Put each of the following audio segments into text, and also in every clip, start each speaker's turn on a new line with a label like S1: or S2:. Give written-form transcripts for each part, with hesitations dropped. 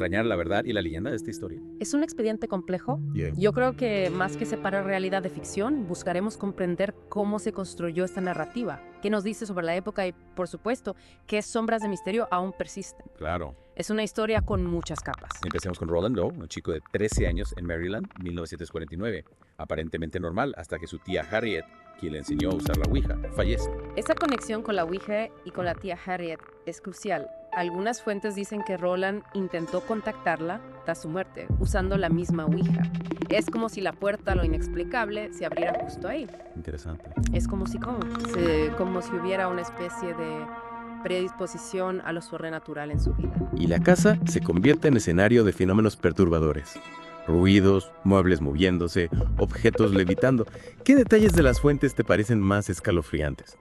S1: desentrañar la verdad y la leyenda de esta historia.
S2: Es un expediente complejo.
S1: Yeah.
S2: Yo creo que más que separar realidad de ficción, buscaremos comprender cómo se construyó esta narrativa, qué nos dice sobre la época y, por supuesto, qué sombras de misterio aún persisten.
S1: Claro.
S2: Es una historia con muchas capas.
S1: Empecemos con Roland Doe, un chico de 13 años en Maryland, 1949. Aparentemente normal hasta que su tía Harriet, quien le enseñó a usar la Ouija, fallece.
S2: Esa conexión con la Ouija y con la tía Harriet es crucial. Algunas fuentes dicen que Roland intentó contactarla tras su muerte, usando la misma Ouija. Es como si la puerta a lo inexplicable se abriera justo ahí.
S1: Interesante.
S2: Es como si hubiera una especie de predisposición a lo sobrenatural en su vida.
S3: Y la casa se convierte en escenario de fenómenos perturbadores. Ruidos, muebles moviéndose, objetos levitando. ¿Qué detalles de las fuentes te parecen más escalofriantes?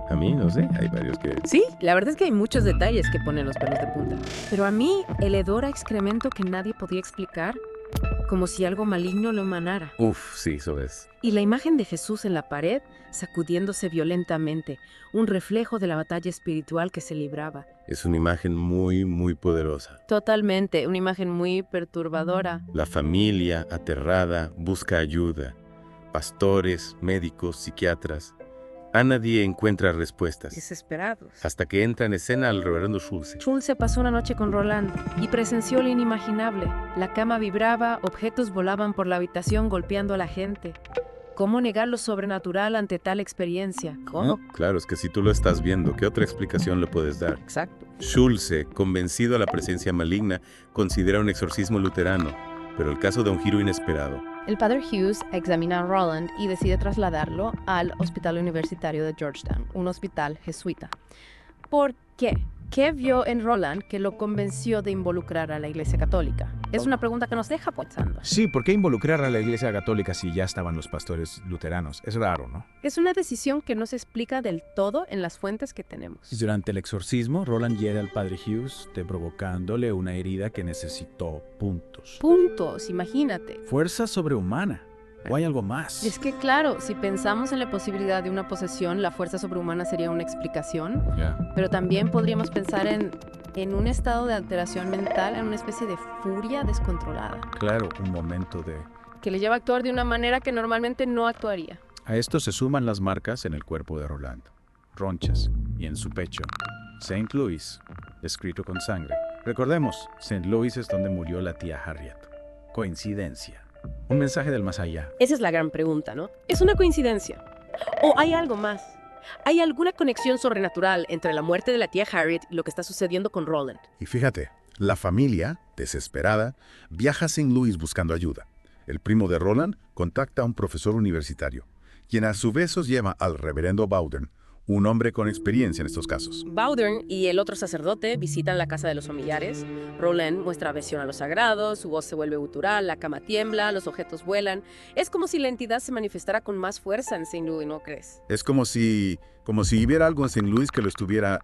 S3: A mí, no sé, hay varios que...
S2: Sí, la verdad es que hay muchos detalles que ponen los pelos de punta. Pero a mí, el hedor a excremento que nadie podía explicar, como si algo maligno lo emanara.
S3: Uf, sí, eso es.
S2: Y la imagen de Jesús en la pared, sacudiéndose violentamente, un reflejo de la batalla espiritual que se libraba.
S3: Es una imagen muy, muy poderosa.
S2: Totalmente, una imagen muy perturbadora.
S3: La familia, aterrada, busca ayuda. Pastores, médicos, psiquiatras. A nadie encuentra respuestas.
S2: Desesperados.
S3: Hasta que entra en escena el reverendo Schulze.
S2: Schulze pasó una noche con Roland y presenció lo inimaginable. La cama vibraba, objetos volaban por la habitación golpeando a la gente. ¿Cómo negar lo sobrenatural ante tal experiencia? ¿Cómo?
S3: Claro, es que si tú lo estás viendo, ¿qué otra explicación le puedes dar?
S2: Exacto.
S3: Schulze, convencido de la presencia maligna, considera un exorcismo luterano, pero el caso da un giro inesperado.
S2: El padre Hughes examina a Roland y decide trasladarlo al Hospital Universitario de Georgetown, un hospital jesuita. ¿Por qué? ¿Qué vio en Roland que lo convenció de involucrar a la Iglesia Católica? Es una pregunta que nos deja pensando.
S4: Sí, ¿por qué involucrar a la Iglesia Católica si ya estaban los pastores luteranos? Es raro, ¿no?
S2: Es una decisión que no se explica del todo en las fuentes que tenemos.
S4: Durante el exorcismo, Roland hiere al padre Hughes, provocándole una herida que necesitó puntos.
S2: Puntos, imagínate.
S4: Fuerza sobrehumana. ¿O hay algo más?
S2: Es que claro, si pensamos en la posibilidad de una posesión, la fuerza sobrehumana sería una explicación, pero también podríamos pensar en un estado de alteración mental, en una especie de furia descontrolada.
S4: Claro, un momento de...
S2: que le lleva a actuar de una manera que normalmente no actuaría.
S4: A esto se suman las marcas en el cuerpo de Roland. Ronchas y en su pecho. St. Louis, escrito con sangre. Recordemos, St. Louis es donde murió la tía Harriet. Coincidencia. Un mensaje del más allá.
S2: Esa es la gran pregunta, ¿no? ¿Es una coincidencia? ¿O hay algo más? ¿Hay alguna conexión sobrenatural entre la muerte de la tía Harriet y lo que está sucediendo con Roland?
S5: Y fíjate, la familia, desesperada, viaja a St. Louis buscando ayuda. El primo de Roland contacta a un profesor universitario, quien a su vez os lleva al reverendo Bowden, un hombre con experiencia en estos casos.
S2: Bowden y el otro sacerdote visitan la casa de los familiares. Roland muestra aversión a lo sagrado, su voz se vuelve gutural, la cama tiembla, los objetos vuelan. Es como si la entidad se manifestara con más fuerza en St. Louis, ¿no crees?
S5: Es como si hubiera algo en St. Louis que lo estuviera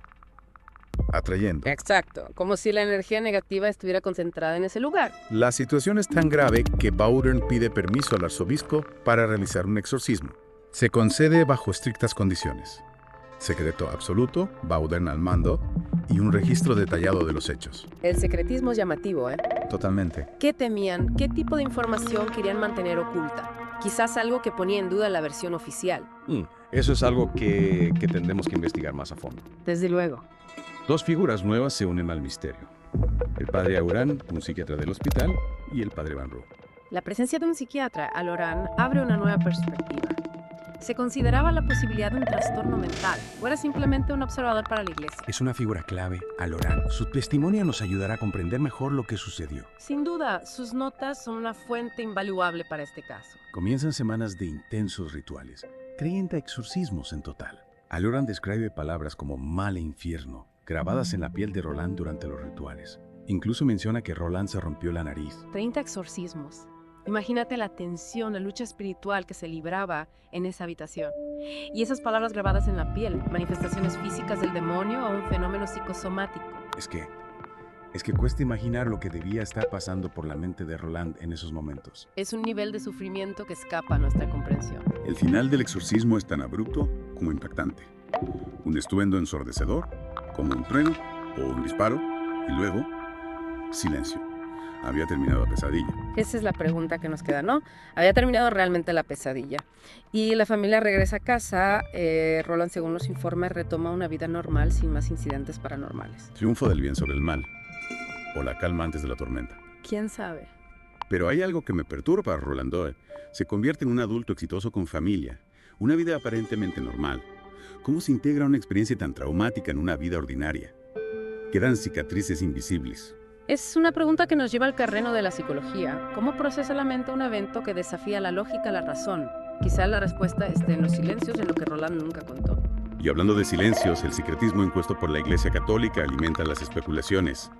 S5: atrayendo.
S2: Exacto, como si la energía negativa estuviera concentrada en ese lugar.
S5: La situación es tan grave que Bowden pide permiso al arzobispo para realizar un exorcismo. Se concede bajo estrictas condiciones. Secreto absoluto, Bowden al mando y un registro detallado de los hechos.
S2: El secretismo es llamativo, ¿eh?
S5: Totalmente.
S2: ¿Qué temían? ¿Qué tipo de información querían mantener oculta? Quizás algo que ponía en duda la versión oficial.
S1: Eso es algo que tendremos que investigar más a fondo.
S2: Desde luego.
S1: Dos figuras nuevas se unen al misterio. El padre Auran, un psiquiatra del hospital, y el padre Van Roo.
S2: La presencia de un psiquiatra al Orán abre una nueva perspectiva. Se consideraba la posibilidad de un trastorno mental, o era simplemente un observador para la iglesia.
S6: Es una figura clave, Alorán. Su testimonio nos ayudará a comprender mejor lo que sucedió.
S2: Sin duda, sus notas son una fuente invaluable para este caso.
S6: Comienzan semanas de intensos rituales, 30 exorcismos en total. Alorán describe palabras como mal e infierno, grabadas en la piel de Roland durante los rituales. Incluso menciona que Roland se rompió la nariz.
S2: 30 exorcismos. Imagínate la tensión, la lucha espiritual que se libraba en esa habitación. Y esas palabras grabadas en la piel, manifestaciones físicas del demonio o un fenómeno psicosomático.
S6: Es que cuesta imaginar lo que debía estar pasando por la mente de Roland en esos momentos.
S2: Es un nivel de sufrimiento que escapa a nuestra comprensión.
S7: El final del exorcismo es tan abrupto como impactante. Un estruendo ensordecedor, como un trueno o un disparo, y luego Silencio. Había terminado la pesadilla.
S2: Esa es la pregunta que nos queda, ¿no? Había terminado realmente la pesadilla. Y la familia regresa a casa. Roland, según los informes, retoma una vida normal sin más incidentes paranormales.
S7: Triunfo del bien sobre el mal. O la calma antes de la tormenta.
S2: ¿Quién sabe?
S7: Pero hay algo que me perturba a Roland Doe. Se convierte en un adulto exitoso con familia. Una vida aparentemente normal. ¿Cómo se integra una experiencia tan traumática en una vida ordinaria? Quedan cicatrices invisibles.
S2: Es una pregunta que nos lleva al terreno de la psicología. ¿Cómo procesa la mente un evento que desafía la lógica, la razón? Quizá la respuesta esté en los silencios, en lo que Roland nunca contó.
S7: Y hablando de silencios, el secretismo impuesto por la Iglesia Católica alimenta las especulaciones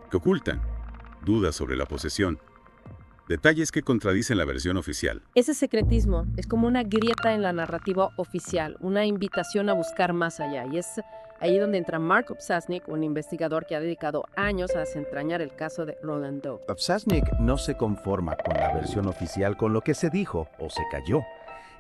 S7: que ocultan dudas sobre la posesión. Detalles que contradicen la versión oficial.
S2: Ese secretismo es como una grieta en la narrativa oficial, una invitación a buscar más allá. Y es ahí donde entra Mark Obsasnik, un investigador que ha dedicado años a desentrañar el caso de Roland Doe.
S8: Obsasnik no se conforma con la versión oficial, con lo que se dijo o se cayó.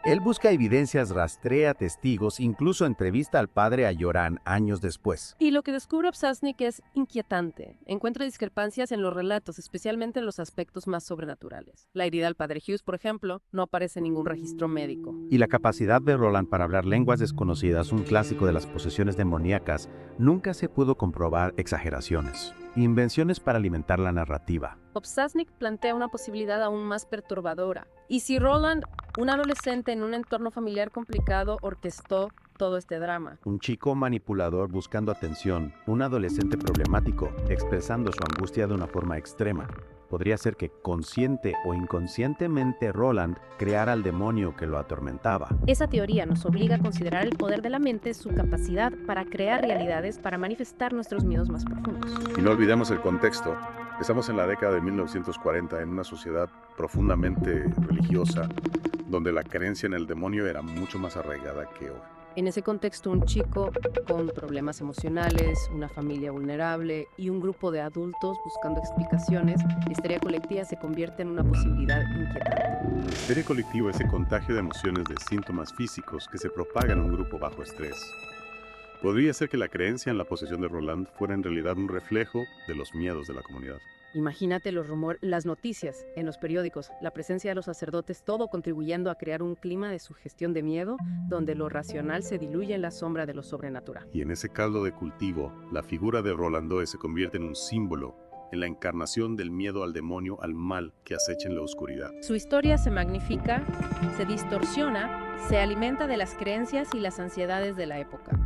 S8: Él busca evidencias, rastrea testigos, incluso entrevista al padre Ayoran años después.
S2: Y lo que descubre Obsasnik es inquietante. Encuentra discrepancias en los relatos, especialmente en los aspectos más sobrenaturales. La herida al padre Hughes, por ejemplo, no aparece en ningún registro médico.
S8: Y la capacidad de Roland para hablar lenguas desconocidas, un clásico de las posesiones demoníacas, nunca se pudo comprobar exageraciones. Invenciones para alimentar la narrativa.
S2: Obsasnik plantea una posibilidad aún más perturbadora. ¿Y si Roland, un adolescente en un entorno familiar complicado, orquestó todo este drama?
S8: Un chico manipulador buscando atención, un adolescente problemático, expresando su angustia de una forma extrema. Podría ser que consciente o inconscientemente Roland creara al demonio que lo atormentaba.
S2: Esa teoría nos obliga a considerar el poder de la mente, su capacidad para crear realidades, para manifestar nuestros miedos más profundos.
S5: Y no olvidemos el contexto. Estamos en la década de 1940 en una sociedad profundamente religiosa, donde la creencia en el demonio era mucho más arraigada que hoy.
S2: En ese contexto, un chico con problemas emocionales, una familia vulnerable y un grupo de adultos buscando explicaciones, la histeria colectiva se convierte en una posibilidad inquietante.
S5: La histeria colectiva es el contagio de emociones de síntomas físicos que se propagan en un grupo bajo estrés. Podría ser que la creencia en la posesión de Roland fuera en realidad un reflejo de los miedos de la comunidad.
S2: Imagínate los rumores, las noticias en los periódicos, la presencia de los sacerdotes, todo contribuyendo a crear un clima de sugestión de miedo donde lo racional se diluye en la sombra de lo sobrenatural.
S5: Y en ese caldo de cultivo, la figura de Roland Doe se convierte en un símbolo, en la encarnación del miedo al demonio, al mal que acecha en la oscuridad.
S2: Su historia se magnifica, se distorsiona, se alimenta de las creencias y las ansiedades de la época.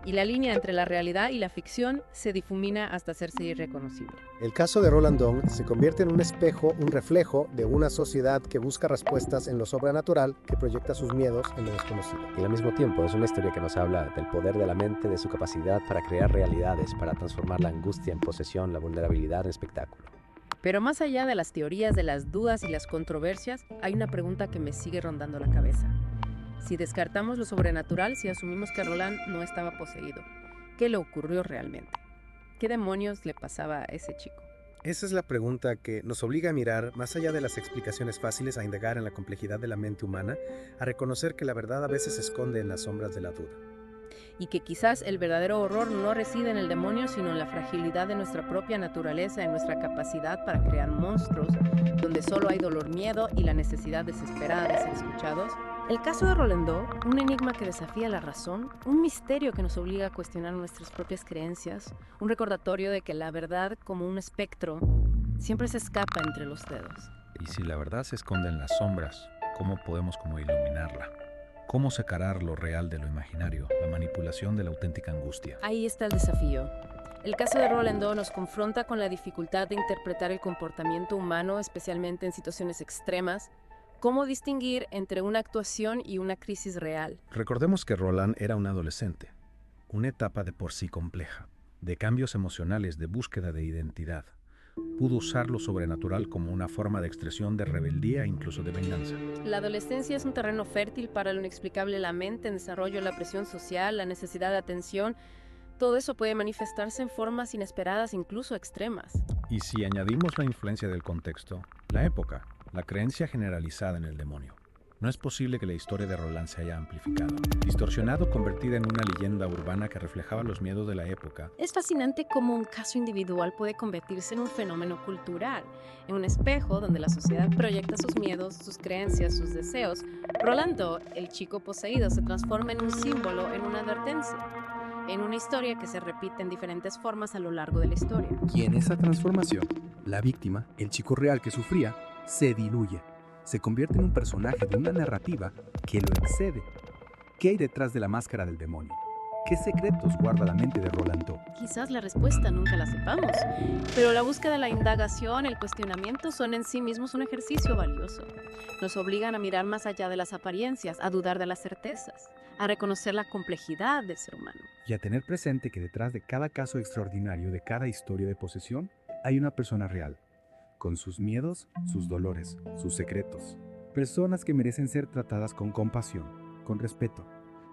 S2: Y la línea entre la realidad y la ficción se difumina hasta hacerse irreconocible.
S9: El caso de Roland Doe se convierte en un espejo, un reflejo de una sociedad que busca respuestas en lo sobrenatural, que proyecta sus miedos en lo desconocido.
S10: Y al mismo tiempo es una historia que nos habla del poder de la mente, de su capacidad para crear realidades, para transformar la angustia en posesión, la vulnerabilidad en espectáculo.
S2: Pero más allá de las teorías, de las dudas y las controversias, hay una pregunta que me sigue rondando la cabeza. Si descartamos lo sobrenatural, si asumimos que Roland no estaba poseído, ¿qué le ocurrió realmente? ¿Qué demonios le pasaba a ese chico?
S9: Esa es la pregunta que nos obliga a mirar más allá de las explicaciones fáciles, a indagar en la complejidad de la mente humana, a reconocer que la verdad a veces se esconde en las sombras de la duda.
S2: Y que quizás el verdadero horror no reside en el demonio, sino en la fragilidad de nuestra propia naturaleza, en nuestra capacidad para crear monstruos, donde solo hay dolor, miedo y la necesidad desesperada de ser escuchados. El caso de Roland Doe, un enigma que desafía la razón, un misterio que nos obliga a cuestionar nuestras propias creencias, un recordatorio de que la verdad, como un espectro, siempre se escapa entre los dedos.
S4: Y si la verdad se esconde en las sombras, ¿cómo podemos como iluminarla? ¿Cómo separar lo real de lo imaginario, la manipulación de la auténtica angustia?
S2: Ahí está el desafío. El caso de Roland Doe nos confronta con la dificultad de interpretar el comportamiento humano, especialmente en situaciones extremas. ¿Cómo distinguir entre una actuación y una crisis real?
S4: Recordemos que Roland era un adolescente, una etapa de por sí compleja, de cambios emocionales, de búsqueda de identidad. Pudo usar lo sobrenatural como una forma de expresión de rebeldía e incluso de venganza.
S2: La adolescencia es un terreno fértil para lo inexplicable, la mente en desarrollo, la presión social, la necesidad de atención. Todo eso puede manifestarse en formas inesperadas, incluso extremas.
S4: Y si añadimos la influencia del contexto, la época, la creencia generalizada en el demonio, No es posible que la historia de Roland se haya amplificado, distorsionado, convertida en una leyenda urbana que reflejaba los miedos de la época.
S2: Es fascinante cómo un caso individual puede convertirse en un fenómeno cultural, en un espejo donde la sociedad proyecta sus miedos, sus creencias, sus deseos. Roland Doe, el chico poseído, se transforma en un símbolo, en una advertencia, en una historia que se repite en diferentes formas a lo largo de la historia.
S11: Y en esa transformación, la víctima, el chico real que sufría, se diluye. Se convierte en un personaje de una narrativa que lo excede. ¿Qué hay detrás de la máscara del demonio? ¿Qué secretos guarda la mente de Roland Doe?
S2: Quizás la respuesta nunca la sepamos, pero la búsqueda, la indagación, el cuestionamiento son en sí mismos un ejercicio valioso. Nos obligan a mirar más allá de las apariencias, a dudar de las certezas, a reconocer la complejidad del ser humano.
S11: Y a tener presente que detrás de cada caso extraordinario, de cada historia de posesión, hay una persona real, con sus miedos, sus dolores, sus secretos. Personas que merecen ser tratadas con compasión, con respeto,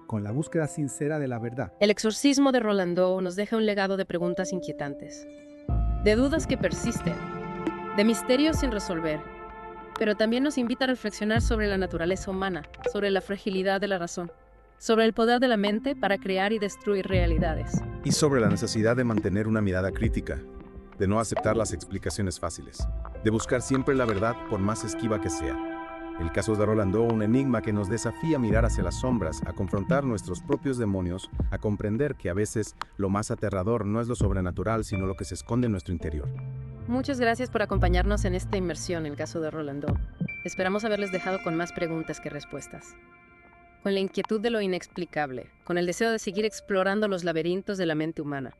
S11: con la búsqueda sincera de la verdad.
S2: El exorcismo de Roland Doe nos deja un legado de preguntas inquietantes, de dudas que persisten, de misterios sin resolver, pero también nos invita a reflexionar sobre la naturaleza humana, sobre la fragilidad de la razón, sobre el poder de la mente para crear y destruir realidades.
S5: Y sobre la necesidad de mantener una mirada crítica, de no aceptar las explicaciones fáciles, de buscar siempre la verdad por más esquiva que sea. El caso de Roland Doe, un enigma que nos desafía a mirar hacia las sombras, a confrontar nuestros propios demonios, a comprender que a veces lo más aterrador no es lo sobrenatural, sino lo que se esconde en nuestro interior.
S2: Muchas gracias por acompañarnos en esta inmersión en el caso de Roland Doe. Esperamos haberles dejado con más preguntas que respuestas, con la inquietud de lo inexplicable, con el deseo de seguir explorando los laberintos de la mente humana.